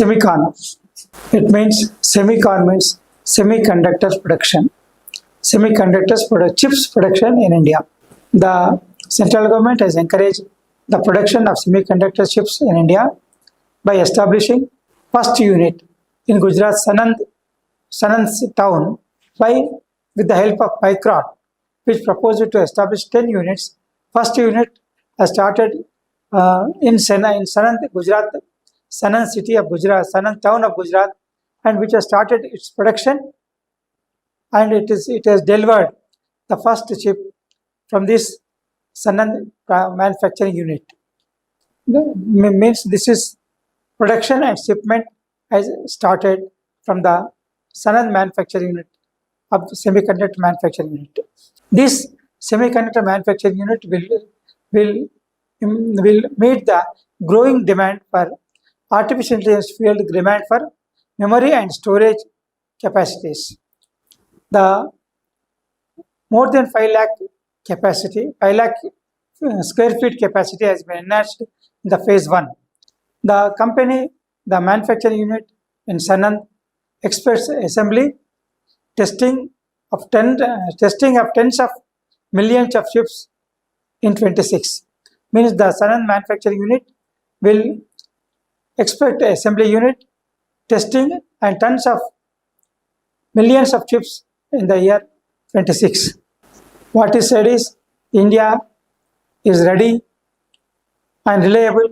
Semicon. It means semicon means semiconductors production. Chips production in India. The central government has encouraged the production of semiconductor chips in India by establishing first unit in Gujarat Sanand town with the help of Micron, which proposed to establish 10 units. First unit has started in Sanand, Gujarat, Sanand city of Gujarat, Sanand town of Gujarat, and which has started its production, and it has delivered the first chip from this Sanand manufacturing unit. Means this is production and shipment has started from the Sanand manufacturing unit of the semiconductor manufacturing unit. This semiconductor manufacturing unit will meet the growing demand for artificial intelligence field, demand for memory and storage capacities. The more than 5 lakh square feet capacity has been enhanced in the phase 1. The company, the manufacturing unit in Sanand, expects assembly, testing of tens of millions of chips in 26. Means the Sanand manufacturing unit will expect assembly unit, testing and tons of millions of chips in the year 26. What is said is India is ready and reliable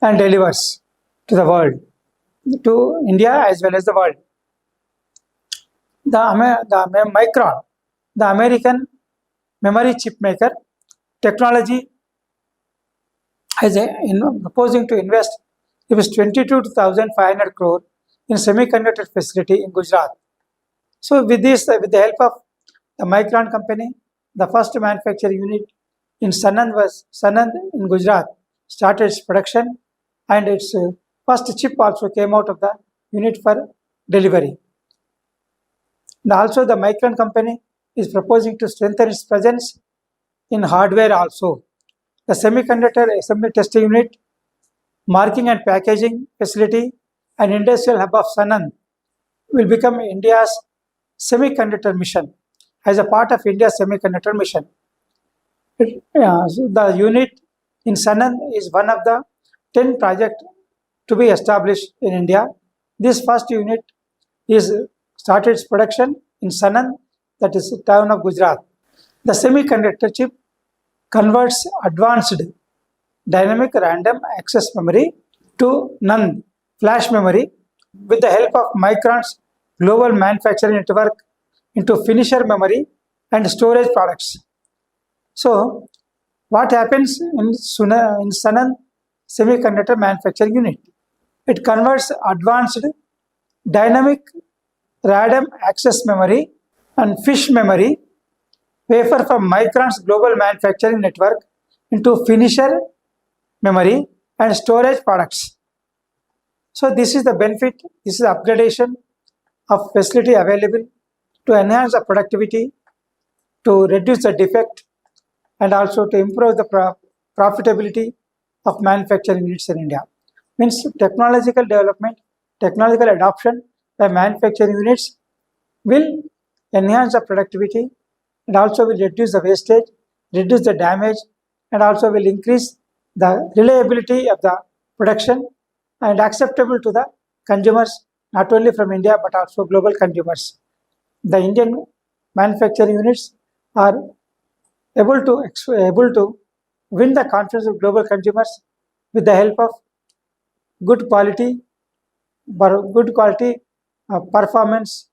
and delivers to the world, to India as well as the world. The Micron, the American memory chip maker technology, is proposing to invest Rupees 22,500 crore in semiconductor facility in Gujarat. So with the help of the Micron company, the first manufacturing unit in Sanand in Gujarat started its production, and its first chip also came out of the unit for delivery. Also, the Micron company is proposing to strengthen its presence in hardware also. The semiconductor assembly testing unit, marking and packaging facility, and industrial hub of Sanand will become India's semiconductor mission. As a part of India's semiconductor mission, the unit in Sanand is one of the 10 projects to be established in India. This first unit is started its production in Sanand, that is the town of Gujarat. The semiconductor chip converts advanced dynamic random access memory to NAND flash memory with the help of Micron's global manufacturing network into finisher memory and storage products. So, what happens in Sanand semiconductor manufacturing unit? It converts advanced dynamic random access memory and fish memory wafer from Micron's global manufacturing network into finisher memory and storage products. So this is the benefit, this is the upgradation of facility available to enhance the productivity, to reduce the defect, and also to improve the profitability of manufacturing units in India. Means technological development, technological adoption by manufacturing units will enhance the productivity, and also will reduce the wastage, reduce the damage, and also will increase the reliability of the production and acceptable to the consumers, not only from India but also global consumers. The Indian manufacturing units are able to win the confidence of global consumers with the help of good quality performance,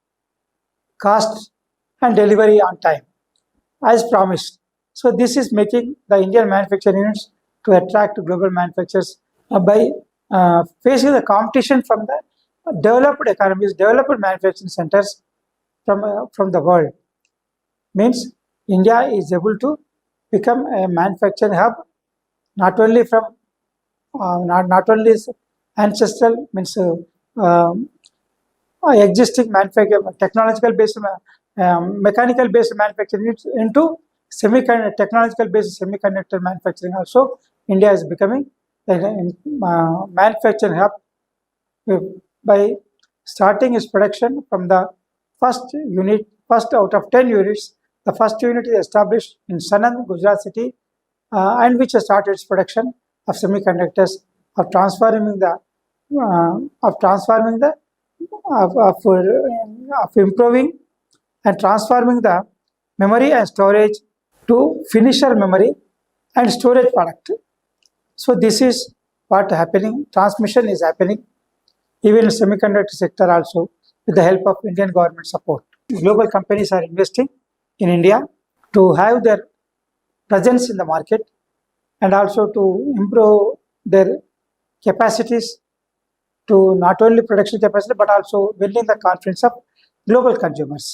cost, and delivery on time as promised. So this is making the Indian manufacturing units to attract global manufacturers by facing the competition from the developed economies, developed manufacturing centers from the world. Means India is able to become a manufacturing hub, not only from not only ancestral, means existing technological based mechanical based manufacturing units into technological based semiconductor manufacturing. Also, India is becoming a manufacturing hub by starting its production from the first unit, first out of 10 units. The first unit is established in Sanand, Gujarat city, and which has started its production of semiconductors, of transforming the, of transforming the, of improving and transforming the memory and storage to finisher memory and storage product. So this is what happening. Transmission is happening even in semiconductor sector also with the help of Indian government support. Global companies are investing in India to have their presence in the market and also to improve their capacities to not only production capacity but also building the confidence of global consumers.